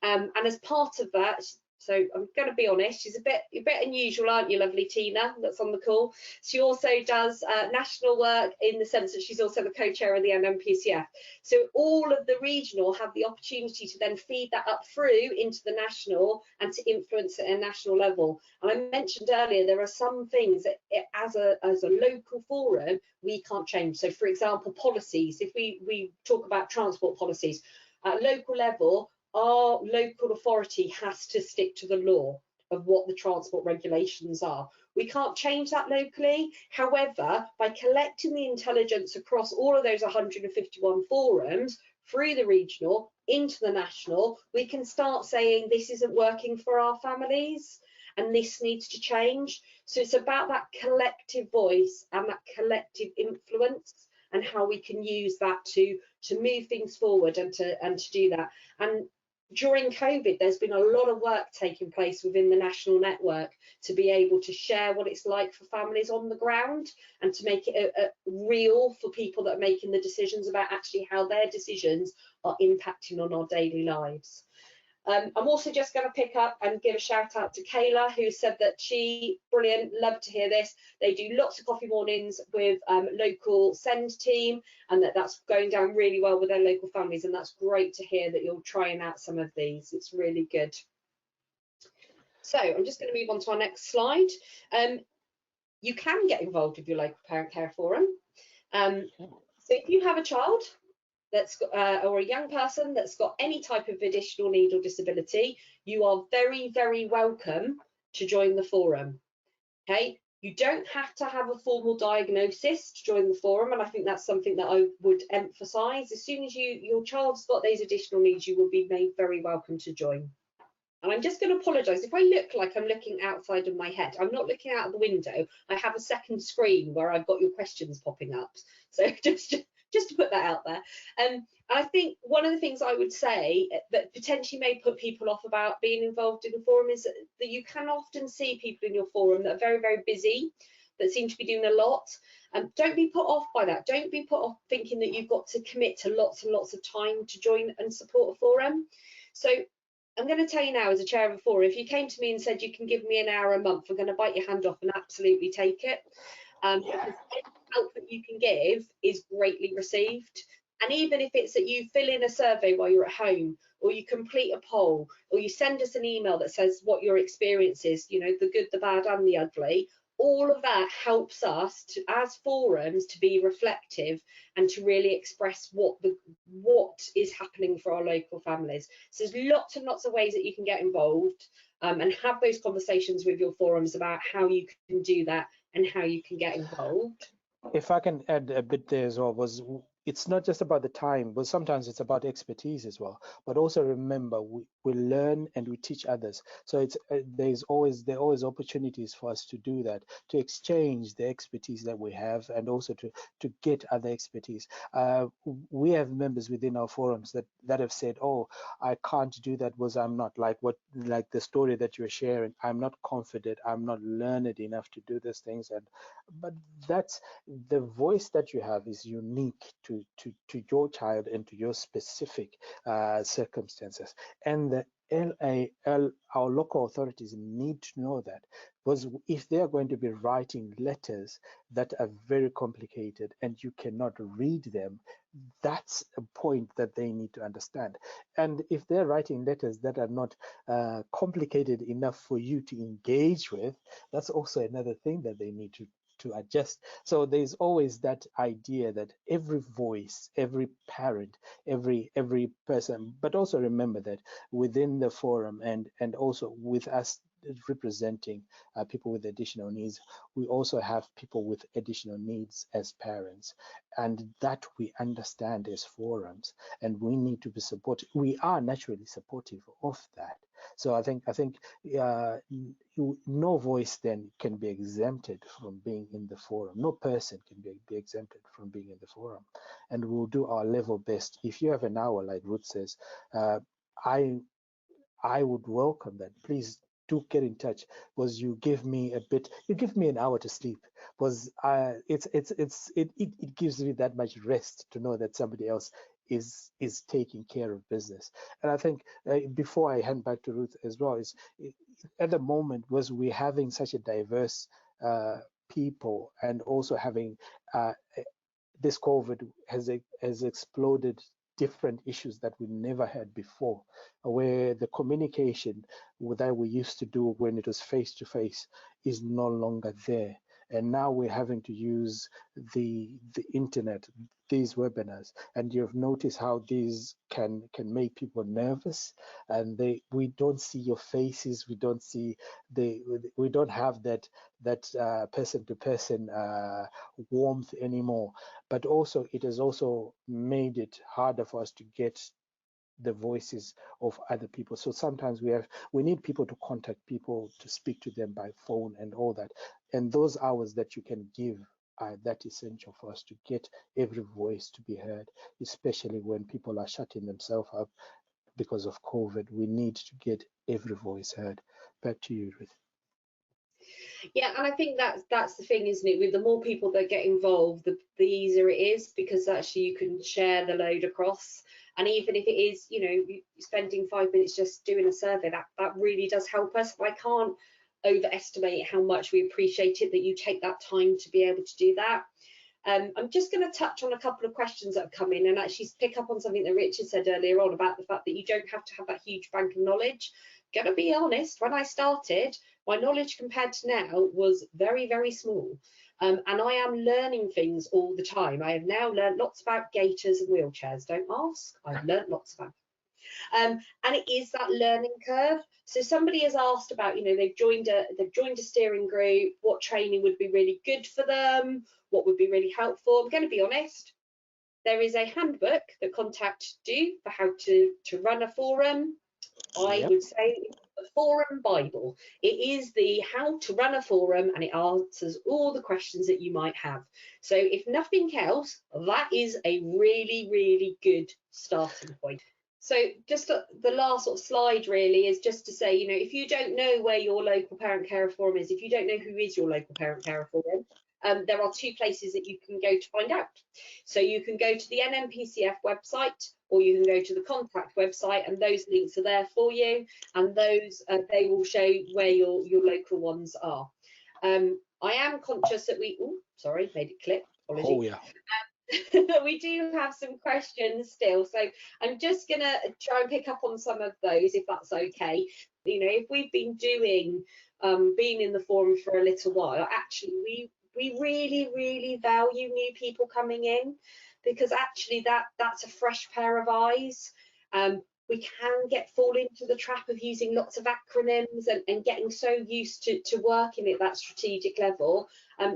and as part of that, so I'm going to be honest, she's a bit unusual, aren't you, lovely Tina, that's on the call. She also does national work in the sense that she's also the co-chair of the NNPCF. So all of the regional have the opportunity to then feed that up through into the national and to influence it at a national level. And I mentioned earlier, there are some things that as a local forum, we can't change. So for example, policies, if we talk about transport policies, at local level, our local authority has to stick to the law of what the transport regulations are. We can't change that locally. However, by collecting the intelligence across all of those 151 forums through the regional into the national, we can start saying this isn't working for our families. and this needs to change. So it's about that collective voice and that collective influence, and how we can use that to move things forward and to do that. And during COVID, there's been a lot of work taking place within the national network to be able to share what it's like for families on the ground, and to make it real for people that are making the decisions about actually how their decisions are impacting on our daily lives. I'm also just going to pick up and give a shout out to Kayla, who said that brilliant, love to hear this. They do lots of coffee mornings with local SEND team, and that's going down really well with their local families, and that's great to hear that you're trying out some of these. It's really good. So I'm just going to move on to our next slide. You can get involved with your local parent care forum. So if you have a child that's got, or a young person that's got any type of additional need or disability, you are very, very welcome to join the forum. Okay, you don't have to have a formal diagnosis to join the forum, and I think that's something that I would emphasise. As soon as your child's got those additional needs, you will be made very welcome to join. And I'm just going to apologise if I look like I'm looking outside of my head. I'm not looking out of the window. I have a second screen where I've got your questions popping up. So just to put that out there. I think one of the things I would say that potentially may put people off about being involved in a forum is that you can often see people in your forum that are very, very busy, that seem to be doing a lot. Don't be put off by that. Don't be put off thinking that you've got to commit to lots and lots of time to join and support a forum. So I'm going to tell you now, as a chair of a forum, if you came to me and said you can give me an hour a month, I'm going to bite your hand off and absolutely take it. Because any help that you can give is greatly received. And even if it's that you fill in a survey while you're at home, or you complete a poll, or you send us an email that says what your experience is, you know, the good, the bad and the ugly, all of that helps us to, as forums, to be reflective and to really express what is happening for our local families. So there's lots and lots of ways that you can get involved and have those conversations with your forums about how you can do that and how you can get involved. If I can add a bit there as well, it's not just about the time, but sometimes it's about expertise as well. But also remember, we learn and we teach others. So it's there are always opportunities for us to do that, to exchange the expertise that we have, and also to get other expertise. We have members within our forums that have said, "Oh, I can't do that because I'm not like the story that you're sharing. I'm not confident. I'm not learned enough to do these things." But that's the voice that you have is unique to your child and to your specific circumstances. And the our local authorities need to know that, because if they are going to be writing letters that are very complicated and you cannot read them, that's a point that they need to understand. And if they're writing letters that are not complicated enough for you to engage with, that's also another thing that they need to adjust. So there's always that idea that every voice, every parent, every person, but also remember that within the forum and also with us representing people with additional needs, we also have people with additional needs as parents, and that we understand as forums, and we need to be supportive. We are naturally supportive of that. So I think no voice then can be exempted from being in the forum. No person can be exempted from being in the forum, and we'll do our level best. If you have an hour, like Ruth says, I would welcome that. Please do get in touch, because you give me an hour to sleep, because it gives me that much rest to know that somebody else is taking care of business. And I think before I hand back to Ruth as well, at the moment was we're having such a diverse people, and also having this COVID has exploded different issues that we never had before, where the communication that we used to do when it was face to face is no longer there. And now we're having to use the internet, these webinars, and you've noticed how these can make people nervous, and we don't see your faces, we don't have that person to person warmth anymore. But also it has also made it harder for us to get the voices of other people. So sometimes we need people to contact people, to speak to them by phone and all that. And those hours that you can give are that essential for us to get every voice to be heard, especially when people are shutting themselves up because of COVID. We need to get every voice heard. Back to you, Ruth. Yeah, and I think that's the thing, isn't it? With the more people that get involved, the easier it is, because actually you can share the load across. And even if it is, you know, spending 5 minutes just doing a survey, that really does help us. I can't overestimate how much we appreciate it that you take that time to be able to do that. I'm just going to touch on a couple of questions that have come in and actually pick up on something that Richard said earlier on about the fact that you don't have to have that huge bank of knowledge. Going to be honest, when I started, my knowledge compared to now was very, very small. And I am learning things all the time. I have now learned lots about gaiters and wheelchairs. Don't ask, I've learned lots about and it is that learning curve. So somebody has asked about, you know, they've joined a steering group, what training would be really good for them, what would be really helpful. I'm going to be honest, there is a handbook that Contact do for how to run a forum. I would say a forum Bible. It is the how to run a forum, and it answers all the questions that you might have. So if nothing else, that is a really, really good starting point. So just the last sort of slide really is just to say, you know, if you don't know where your local parent carer forum is, if you don't know who is your local parent carer forum, there are 2 places that you can go to find out. So you can go to the NNPCF website, or you can go to the Contact website, and those links are there for you, and those they will show where your local ones are. I am conscious that sorry, made it clip. Apologies. Oh yeah. We do have some questions still, so I'm just gonna try and pick up on some of those if that's okay. You know, if we've been doing being in the forum for a little while, actually we really value new people coming in, because actually that's a fresh pair of eyes. We can fall into the trap of using lots of acronyms and getting so used to working at that strategic level.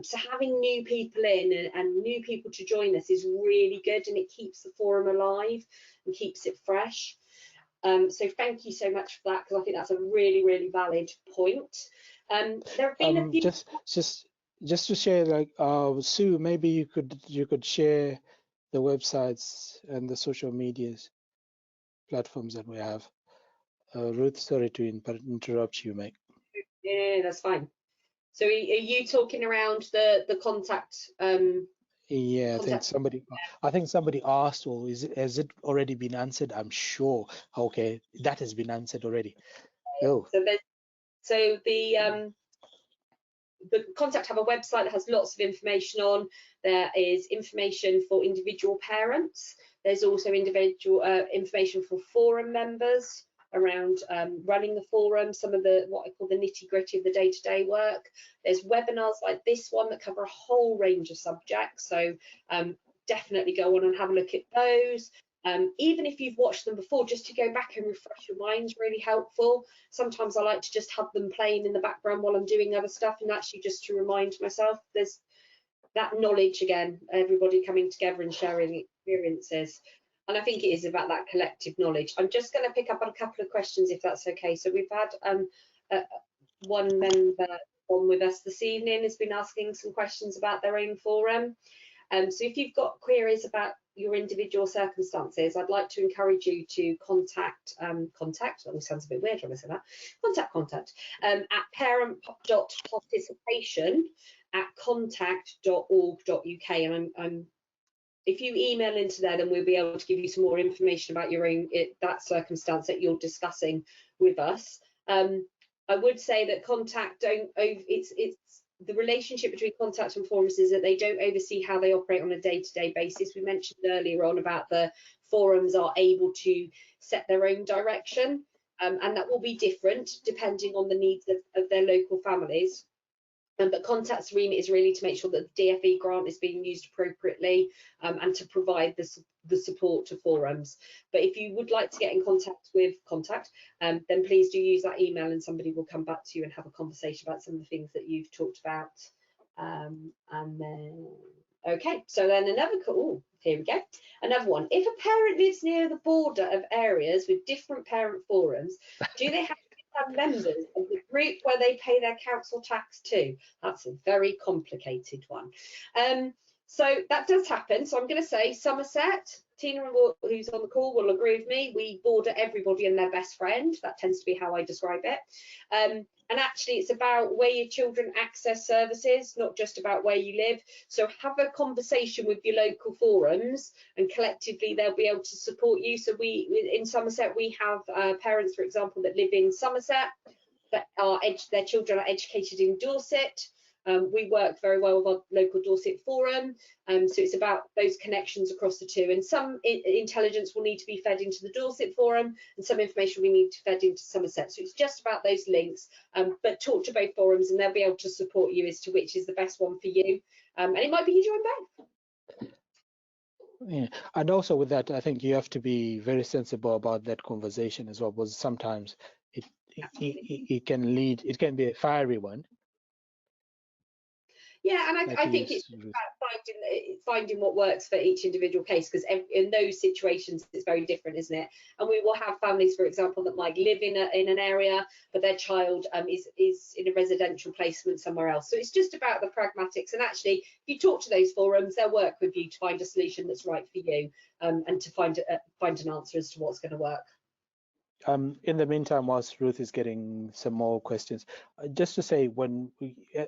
So having new people in and new people to join us is really good, and it keeps the forum alive and keeps it fresh. So thank you so much for that, because I think that's a really valid point. There have been a few just to share, like Sue, maybe you could share the websites and the social medias platforms that we have. Ruth, sorry to interrupt you, mate. Yeah, that's fine. So are you talking around the Contact? Yeah, Contact. I think somebody asked, well, has it already been answered? I'm sure. Okay, that has been answered already. Oh. So the Contact have a website that has lots of information on. There is information for individual parents. There's also individual information for forum members around running the forum, some of what I call the nitty-gritty of the day-to-day work. There's webinars like this one that cover a whole range of subjects, so definitely go on and have a look at those. Even if you've watched them before, just to go back and refresh your mind is really helpful. Sometimes I like to just have them playing in the background while I'm doing other stuff, and actually just to remind myself there's that knowledge again, everybody coming together and sharing experiences. And I think it is about that collective knowledge. I'm just going to pick up on a couple of questions if that's okay. So we've had one member on with us this evening has been asking some questions about their own forum. So if you've got queries about your individual circumstances, I'd like to encourage you to contact, that sounds a bit weird when I say that, contact at parent.participation@contact.org.uk, and if you email into there, then we'll be able to give you some more information about your own that circumstance that you're discussing with us. I would say that Contact it's the relationship between Contact and forums is that they don't oversee how they operate on a day-to-day basis. We mentioned earlier on about the forums are able to set their own direction, and that will be different depending on the needs of their local families. But Contact's remit is really to make sure that the DFE grant is being used appropriately, and to provide the support to forums. But if you would like to get in contact with Contact, then please do use that email, and somebody will come back to you and have a conversation about some of the things that you've talked about. And then Okay, so then another call. Here we go. Another one. If a parent lives near the border of areas with different parent forums, do they have to have members of the group where they pay their council tax to? That's a very complicated one. So that does happen. So I'm going to say Somerset. Tina, who's on the call, will agree with me. We border everybody and their best friend. That tends to be how I describe it. And actually, it's about where your children access services, not just about where you live. So have a conversation with your local forums, and collectively they'll be able to support you. So in Somerset, we have parents, for example, that live in Somerset, that are their children are educated in Dorset. We work very well with our local Dorset forum, so it's about those connections across the two, and some intelligence will need to be fed into the Dorset forum and some information we need to fed into Somerset. So it's just about those links, but talk to both forums and they'll be able to support you as to which is the best one for you, and it might be you join both. Yeah, and also with that, I think you have to be very sensible about that conversation as well, because sometimes it can lead, it can be a fiery one. Yeah, and I think it's about finding what works for each individual case, because in those situations it's very different, isn't it? And we will have families, for example, that might live in an area, but their child is in a residential placement somewhere else. So it's just about the pragmatics. And actually, if you talk to those forums, they'll work with you to find a solution that's right for you, and to find an answer as to what's going to work. In the meantime, whilst Ruth is getting some more questions, just to say,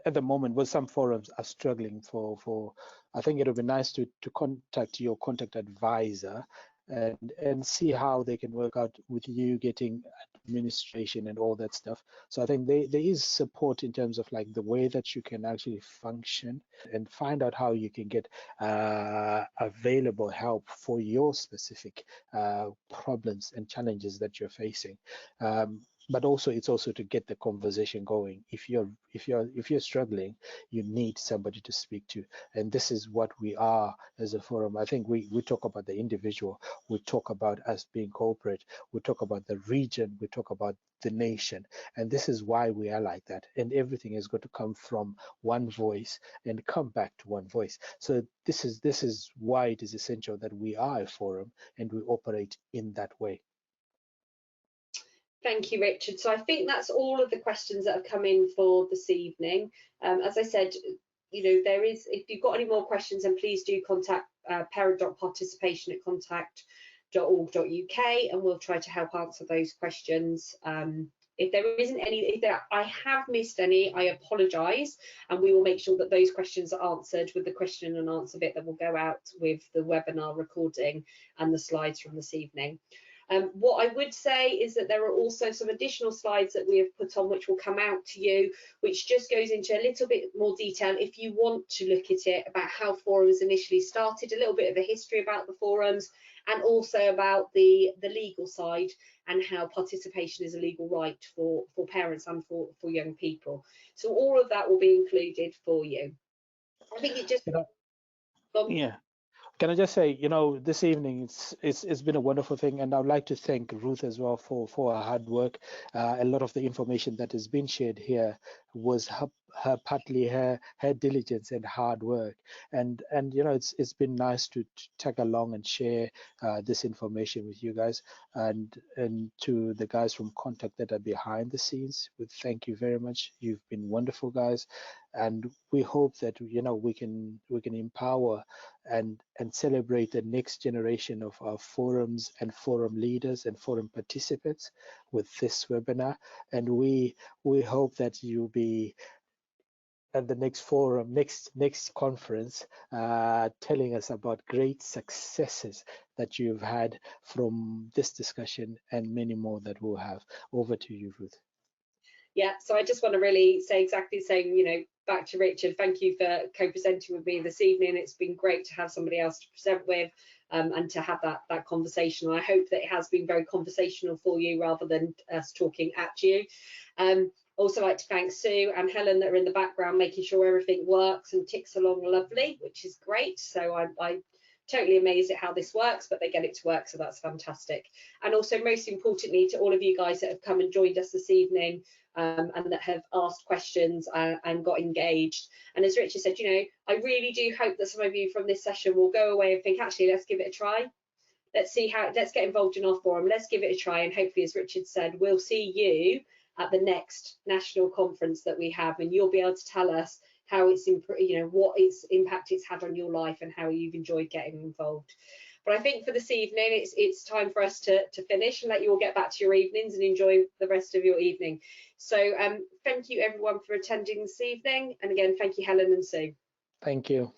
at the moment, where some forums are struggling for, I think it would be nice to contact your contact advisor and see how they can work out with you getting administration and all that stuff. So I think there is support in terms of like the way that you can actually function, and find out how you can get available help for your specific problems and challenges that you're facing. But also, it's also to get the conversation going. If you're struggling, you need somebody to speak to, and this is what we are as a forum. I think we talk about the individual, we talk about us being corporate, we talk about the region, we talk about the nation, and this is why we are like that. And everything is going to come from one voice and come back to one voice. So this is why it is essential that we are a forum and we operate in that way. Thank you, Richard. So I think that's all of the questions that have come in for this evening. As I said, if you've got any more questions, then please do contact parent.participation@contact.org.uk, and we'll try to help answer those questions. If there isn't any, if I have missed any, I apologise, and we will make sure that those questions are answered with the question and answer bit that will go out with the webinar recording and the slides from this evening. What I would say is that there are also some additional slides that we have put on, which will come out to you, which just goes into a little bit more detail if you want to look at it, about how forums initially started, a little bit of a history about the forums, and also about the legal side and how participation is a legal right for parents and for young people. So all of that will be included for you. I think it just... Yeah. Can I just say, this evening it's been a wonderful thing, and I'd like to thank Ruth as well for her hard work. A lot of the information that has been shared here was partly her diligence and hard work, and it's been nice to tag along and share this information with you guys, and to the guys from Contact that are behind the scenes. We thank you very much. You've been wonderful guys, and we hope that we can empower and celebrate the next generation of our forums and forum leaders and forum participants with this webinar. And we hope that you'll be at the next forum, next conference, telling us about great successes that you've had from this discussion and many more that we'll have. Over to you, Ruth. Yeah, so I just want to really say exactly the same, back to Richard. Thank you for co-presenting with me this evening. It's been great to have somebody else to present with, and to have that conversation. And I hope that it has been very conversational for you rather than us talking at you. Also like to thank Sue and Helen that are in the background, making sure everything works and ticks along lovely, which is great. So I totally amazed at how this works, but they get it to work, so that's fantastic. And also, most importantly, to all of you guys that have come and joined us this evening, and that have asked questions and got engaged. And as Richard said, you know, I really do hope that some of you from this session will go away and think, actually, let's give it a try. Let's get involved in our forum. Let's give it a try. And hopefully, as Richard said, we'll see you at the next national conference that we have, and you'll be able to tell us how it's, you know, what its impact it's had on your life and how you've enjoyed getting involved. But I think for this evening, it's time for us to finish and let you all get back to your evenings and enjoy the rest of your evening. So thank you everyone for attending this evening. And again, thank you, Helen and Sue. Thank you.